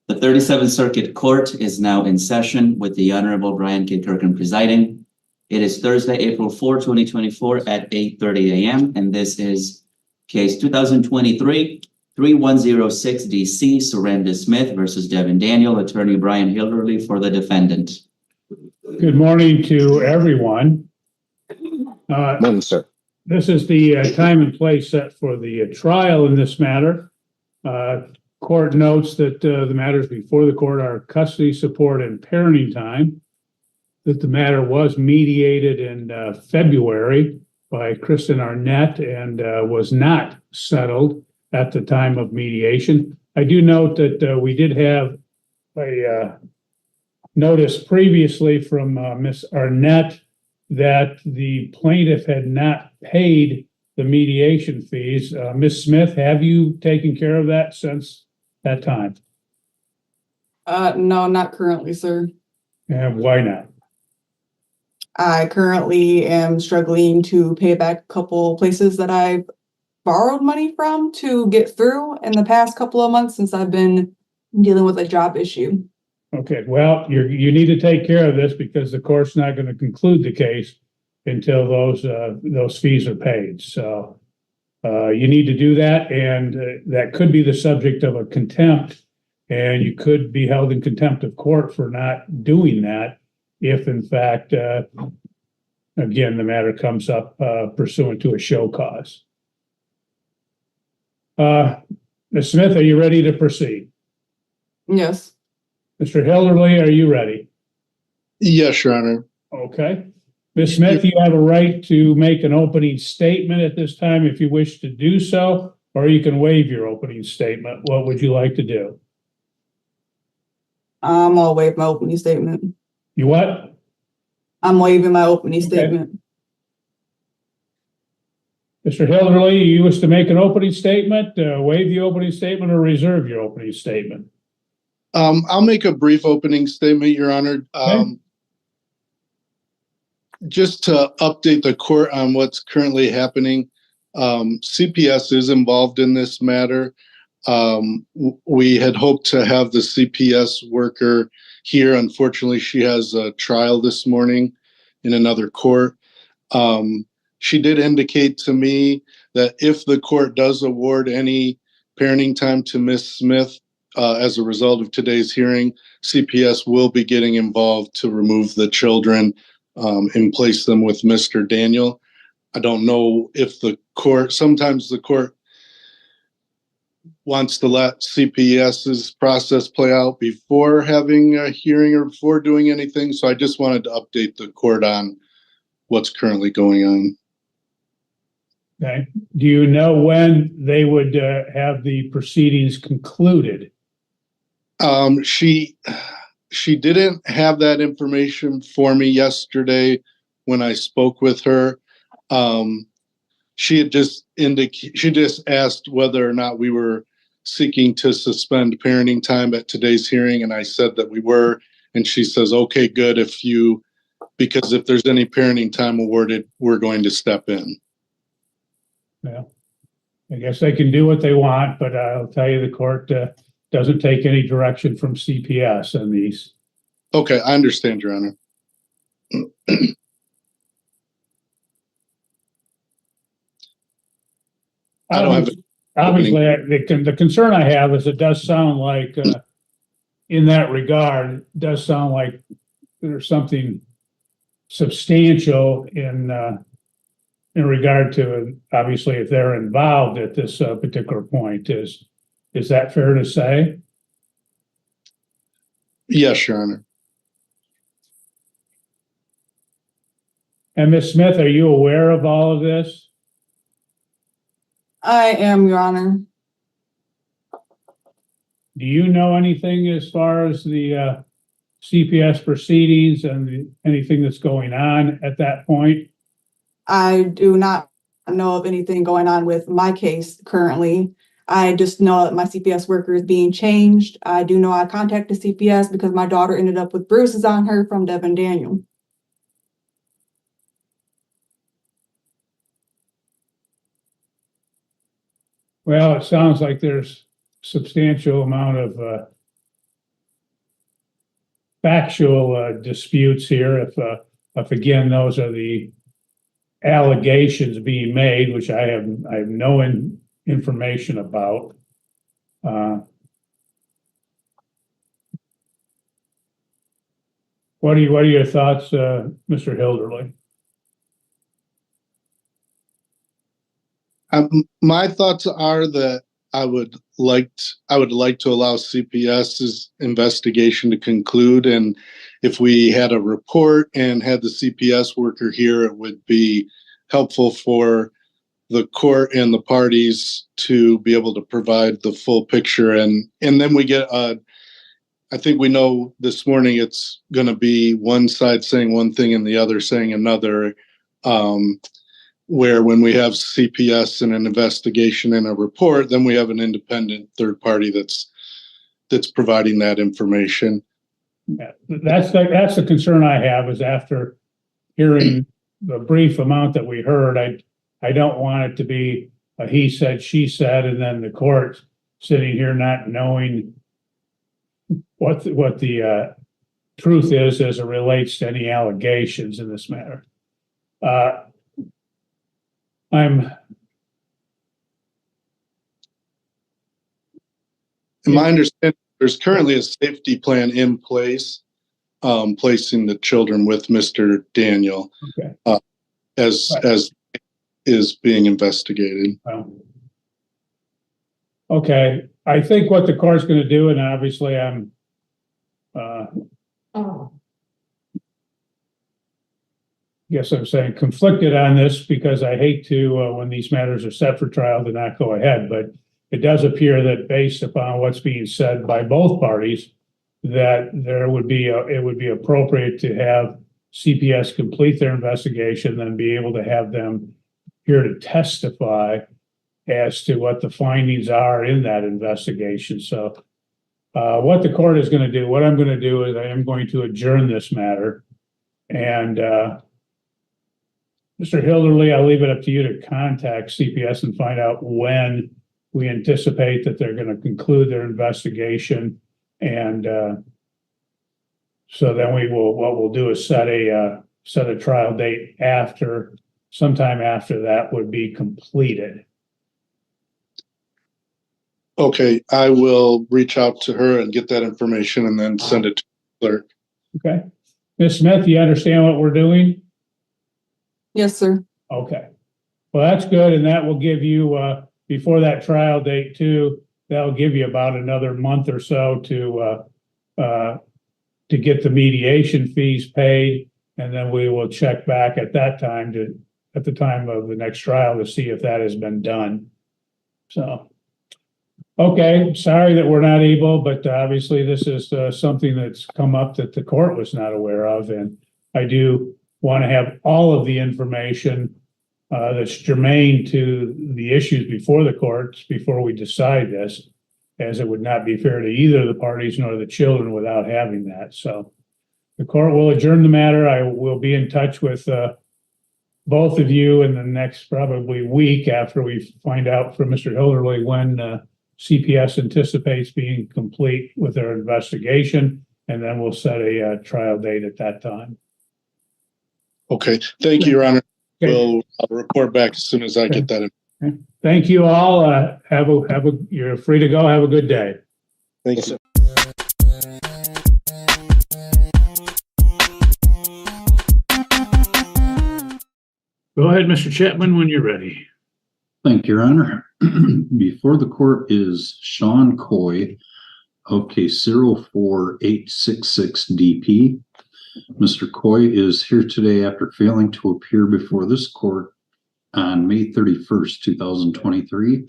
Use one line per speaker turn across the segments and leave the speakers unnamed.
The 37th Circuit Court is now in session with the Honorable Brian K. Kirkham presiding. It is Thursday, April 4, 2024 at 8:30 a.m. and this is case 2023-3106 DC, Surrenda Smith versus Devin Daniel. Attorney Brian Hilderly for the defendant.
Good morning to everyone.
Morning, sir.
This is the time and place set for the trial in this matter. Court notes that the matters before the court are custody, support, and parenting time. That the matter was mediated in February by Kristen Arnett and was not settled at the time of mediation. I do note that we did have a notice previously from Ms. Arnett that the plaintiff had not paid the mediation fees. Ms. Smith, have you taken care of that since that time?
No, not currently, sir.
And why not?
I currently am struggling to pay back a couple places that I've borrowed money from to get through in the past couple of months since I've been dealing with a job issue.
Okay, well, you need to take care of this because the court's not going to conclude the case until those fees are paid. So you need to do that, and that could be the subject of a contempt, and you could be held in contempt of court for not doing that if, in fact, again, the matter comes up pursuant to a show cause. Ms. Smith, are you ready to proceed?
Yes.
Mr. Hilderly, are you ready?
Yes, Your Honor.
Okay. Ms. Smith, you have a right to make an opening statement at this time if you wish to do so, or you can waive your opening statement. What would you like to do?
I'm gonna waive my opening statement.
You what?
I'm waiving my opening statement.
Mr. Hilderly, you wish to make an opening statement, waive the opening statement, or reserve your opening statement?
I'll make a brief opening statement, Your Honor.
Okay.
Just to update the court on what's currently happening, CPS is involved in this matter. We had hoped to have the CPS worker here. Unfortunately, she has a trial this morning in another court. She did indicate to me that if the court does award any parenting time to Ms. Smith, as a result of today's hearing, CPS will be getting involved to remove the children and place them with Mr. Daniel. I don't know if sometimes the court wants to let CPS's process play out before having a hearing or before doing anything. So I just wanted to update the court on what's currently going on.
Okay. Do you know when they would have the proceedings concluded?
She didn't have that information for me yesterday when I spoke with her. She just asked whether or not we were seeking to suspend parenting time at today's hearing, and I said that we were. And she says, "Okay, good. Because if there's any parenting time awarded, we're going to step in."
Well, I guess they can do what they want, but I'll tell you, the court doesn't take any direction from CPS on these.
Okay, I understand, Your Honor. I don't have.
Obviously, the concern I have is it does sound like, in that regard, does sound like there's something substantial in regard to, obviously, if they're involved at this particular point. Is that fair to say?
Yes, Your Honor.
And Ms. Smith, are you aware of all of this?
I am, Your Honor.
do you know anything as far as the CPS proceedings and anything that's going on at that point?
I do not know of anything going on with my case currently. I just know that my CPS worker is being changed. I do know I contacted CPS because my daughter ended up with bruises on her from Devin Daniel.
Well, it sounds like there's substantial amount of factual disputes here. If again, those are the allegations being made, which I have no information about. What are your thoughts, Mr. Hilderly?
My thoughts are that I would like to allow CPS's investigation to conclude, and if we had a report and had the CPS worker here, it would be helpful for the court and the parties to be able to provide the full picture, and then we get I think we know this morning it's going to be one side saying one thing and the other saying another. Where when we have CPS and an investigation and a report, then we have an independent third party that's providing that information.
Yeah, that's the concern I have, is after hearing the brief amount that we heard, I don't want it to be a he said, she said, and then the court sitting here not knowing what the truth is as it relates to any allegations in this matter.
In my understanding, there's currently a safety plan in place, placing the children with Mr. Daniel,
okay.
as is being investigated.
Okay, I think what the court's going to do, and obviously I'm guess I'm saying conflicted on this, because I hate to, when these matters are set for trial, to not go ahead, but it does appear that based upon what's being said by both parties, that it would be appropriate to have CPS complete their investigation, then be able to have them here to testify as to what the findings are in that investigation. So what the court is going to do, what I'm going to do is I am going to adjourn this matter, and Mr. Hilderly, I'll leave it up to you to contact CPS and find out when we anticipate that they're going to conclude their investigation. And so then what we'll do is set a trial date sometime after that would be completed.
Okay, I will reach out to her and get that information and then send it to the clerk.
Okay. Ms. Smith, you understand what we're doing?
Yes, sir.
Okay. Well, that's good. And that will give you, before that trial date too, that'll give you about another month or so to get the mediation fees paid. And then we will check back at that time at the time of the next trial to see if that has been done. So, okay, sorry that we're not able, but obviously this is something that's come up that the court was not aware of. And I do want to have all of the information that's germane to the issues before the courts before we decide this, as it would not be fair to either the parties nor the children without having that. So the court will adjourn the matter. I will be in touch with both of you in the next probably week after we find out from Mr. Hilderly when CPS anticipates being complete with their investigation, and then we'll set a trial date at that time.
Okay, thank you, Your Honor.
Okay.
I'll report back as soon as I get that.
Okay. Thank you all. You're free to go. Have a good day.
Thank you.
Go ahead, Mr. Chapman, when you're ready.
Thank you, Your Honor. Before the court is Sean Coy of case 04866 DP. Mr. Coy is here today after failing to appear before this court on May 31st, 2023.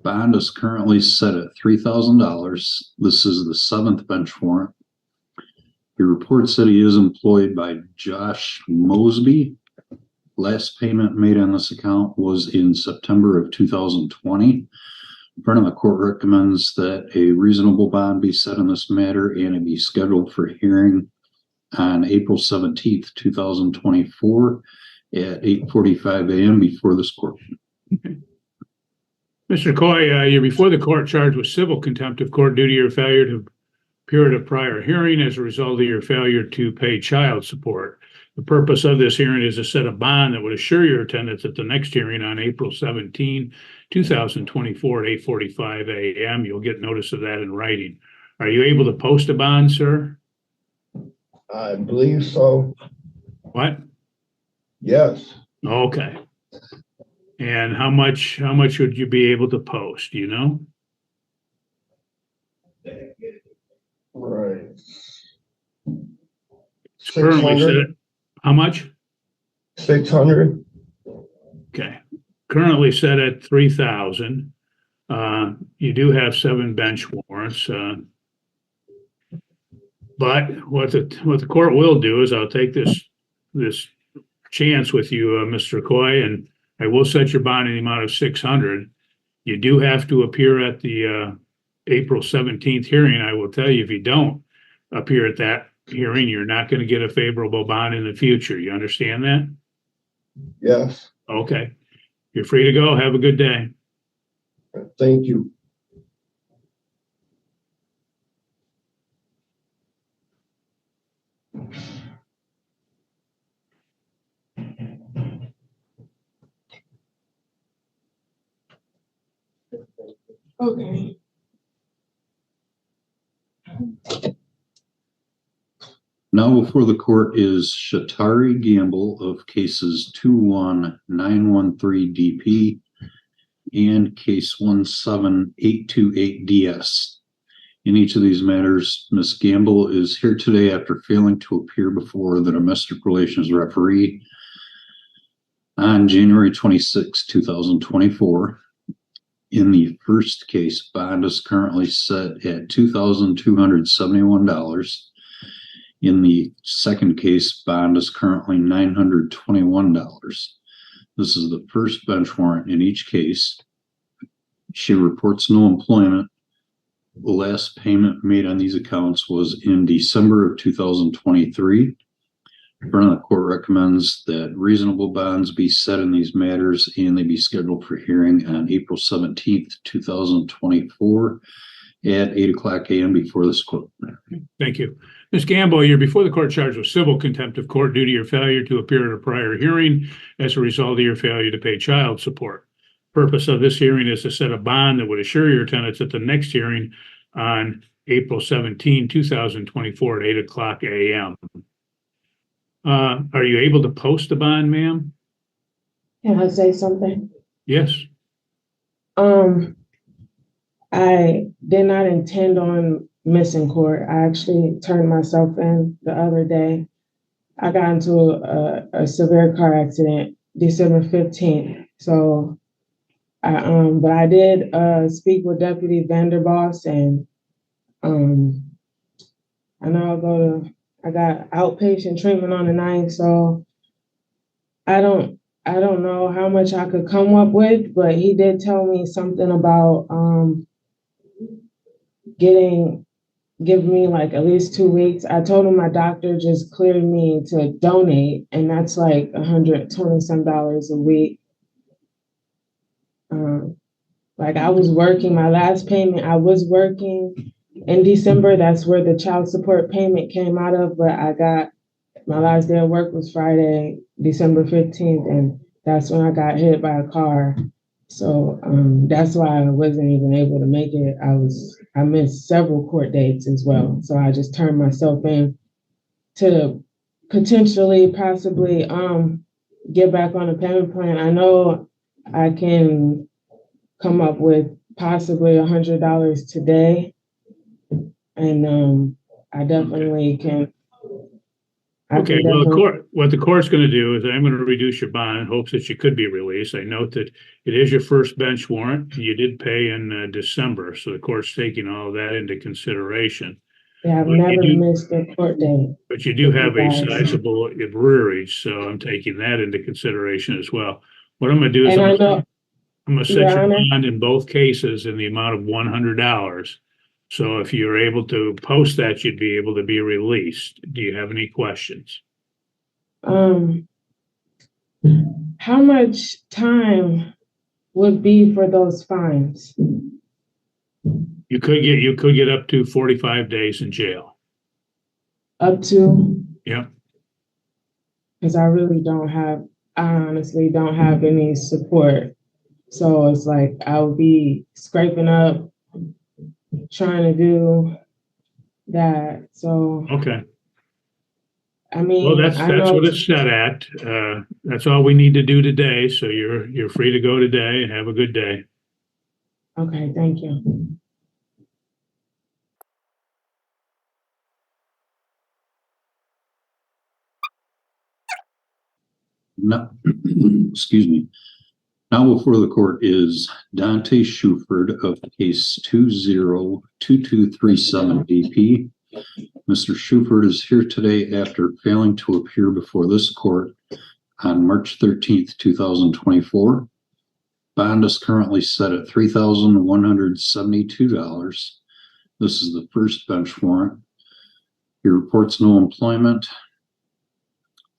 Bond is currently set at $3,000. This is the 7th bench warrant. He reports that he is employed by Josh Mosby. Last payment made on this account was in September of 2020. In front of the court recommends that a reasonable bond be set in this matter and it be scheduled for hearing on April 17th, 2024 at 8:45 a.m. before this court.
Mr. Coy, you're before the court charged with civil contempt of court due to your failure to appear at a prior hearing as a result of your failure to pay child support. The purpose of this hearing is to set a bond that would assure your attendance at the next hearing on April 17, 2024 at 8:45 a.m. You'll get notice of that in writing. Are you able to post a bond, sir?
I believe so.
What?
Yes.
Okay. And how much would you be able to post, do you know?
Right.
It's currently set at, how much?
600.
Okay. Currently set at 3,000. You do have 7 bench warrants. But what the court will do is I'll take this chance with you, Mr. Coy, and I will set your bond in the amount of 600. You do have to appear at the April 17th hearing. I will tell you, if you don't appear at that hearing, you're not going to get a favorable bond in the future. You understand that?
Yes.
Okay. You're free to go. Have a good day.
Thank you.
Okay.
Now before the court is Shatari Gamble of cases 21913 DP and case 17828DS. In each of these matters, Ms. Gamble is here today after failing to appear before the domestic relations referee on January 26, 2024. In the first case, bond is currently set at $2,271. In the second case, bond is currently $921. This is the first bench warrant in each case. She reports no employment. The last payment made on these accounts was in December of 2023. The front of the court recommends that reasonable bonds be set in these matters and they be scheduled for hearing on April 17th, 2024 at 8:00 a.m. before this court.
Thank you. Ms. Gamble, you're before the court charged with civil contempt of court due to your failure to appear at a prior hearing as a result of your failure to pay child support. Purpose of this hearing is to set a bond that would assure your attendance at the next hearing on April 17, 2024 at 8:00 a.m. Are you able to post a bond, ma'am?
Can I say something?
Yes.
I did not intend on missing court. I actually turned myself in the other day. I got into a severe car accident December 15th. So but I did speak with Deputy Vanderboss, and I know I got outpatient treatment on the 9th, so I don't know how much I could come up with, but he did tell me something about give me like at least 2 weeks. I told him my doctor just cleared me to donate, and that's like $120 some a week. Like I was working, my last payment, I was working in December. That's where the child support payment came out of, but my last day of work was Friday, December 15th, and that's when I got hit by a car. So that's why I wasn't even able to make it. I missed several court dates as well. So I just turned myself in to possibly get back on a payment plan. I know I can come up with possibly $100 today. And I definitely can. I
Okay,
can
well,
definitely.
what the court's gonna do is I'm gonna reduce your bond in hopes that you could be released. I note that it is your first bench warrant. You did pay in December, so the court's taking all of that into consideration.
Yeah, I've
But you
never
do,
missed a court date
but you do
with you
have a
guys.
sizable arrearage, so I'm taking that into consideration as well. What I'm gonna do is
And I know,
I'm gonna
Your
set your
Honor,
bond in both cases in the amount of $100. So if you're able to post that, you'd be able to be released. Do you have any questions?
um, how much time would be for those fines?
You could get up to 45 days in jail.
Up to,
Yep.
because I honestly don't have any support. So it's like I'll be scraping up, trying to do that. So,
Okay.
I
Well,
mean, I
that's
know,
what it's set at. That's all we need to do today. So you're free to go today and have a good day.
okay, thank you.
No, excuse me. Now before the court is Dante Shuford of case 202237 DP. Mr. Shuford is here today after failing to appear before this court on March 13th, 2024. Bond is currently set at $3,172. This is the first bench warrant. He reports no employment.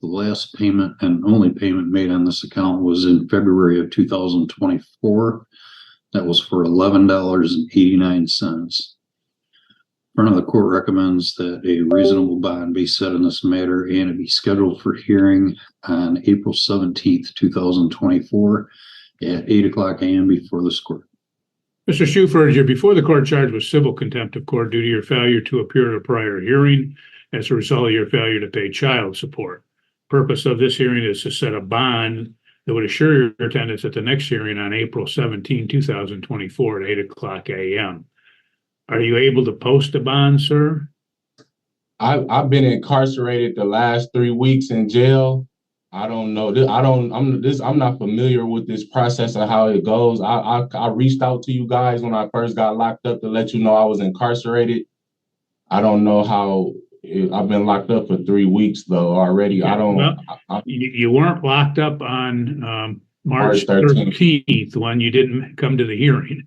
The last payment and only payment made on this account was in February of 2024. That was for $11.89. Front of the court recommends that a reasonable bond be set in this matter and it be scheduled for hearing on April 17th, 2024 at 8:00 a.m. before this court.
Mr. Shuford, you're before the court charged with civil contempt of court due to your failure to appear at a prior hearing as a result of your failure to pay child support. Purpose of this hearing is to set a bond that would assure your attendance at the next hearing on April 17, 2024 at 8:00 a.m. Are you able to post a bond, sir?
I've been incarcerated the last 3 weeks in jail. I don't know. I'm not familiar with this process of how it goes. I reached out to you guys when I first got locked up to let you know I was incarcerated. I don't know how. I've been locked up for 3 weeks though already. I don't.
Well,
I,
you weren't locked up on March
March 13th.
13th when you didn't come to the hearing.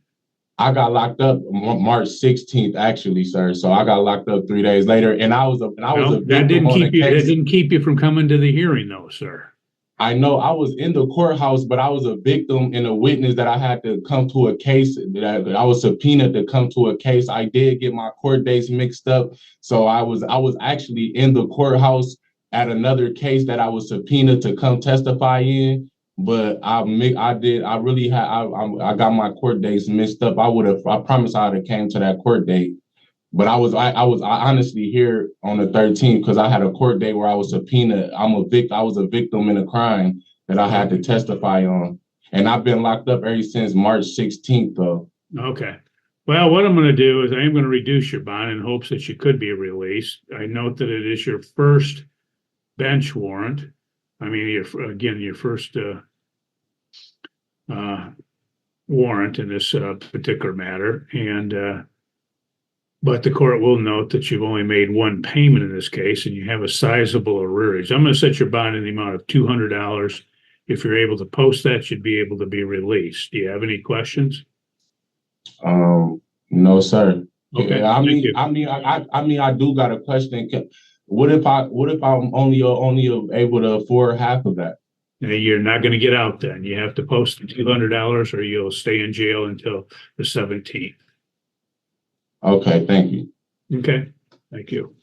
I got locked up March 16th, actually, sir. So I got locked up 3 days later, and I was a
Well, that
victim on a
that
case.
didn't keep you from coming to the hearing though, sir.
I know I was in the courthouse, but I was a victim and a witness that I had to come to a case that I was subpoenaed to come to a case. I did get my court dates mixed up. So I was actually in the courthouse at another case that I was subpoenaed to come testify in. But I got my court dates mixed up. I promise I would have came to that court date. But I honestly here on the 13th because I had a court date where I was subpoenaed. I was a victim in a crime that I had to testify on. And I've been locked up ever since March 16th though.
Okay. Well, what I'm going to do is I am going to reduce your bond in hopes that you could be released. I note that it is your first bench warrant. I mean, your first warrant in this particular matter. And but the court will note that you've only made one payment in this case and you have a sizable arrearage. I'm going to set your bond in the amount of $200. If you're able to post that, you'd be able to be released. Do you have any questions?
No, sir.
Okay,
I
thank you.
I do got a question. What if I'm only able to afford half of that?
You're not going to get out then. You have to post the $200 or you'll stay in jail until the 17th.
Okay, thank you.
Okay, thank you.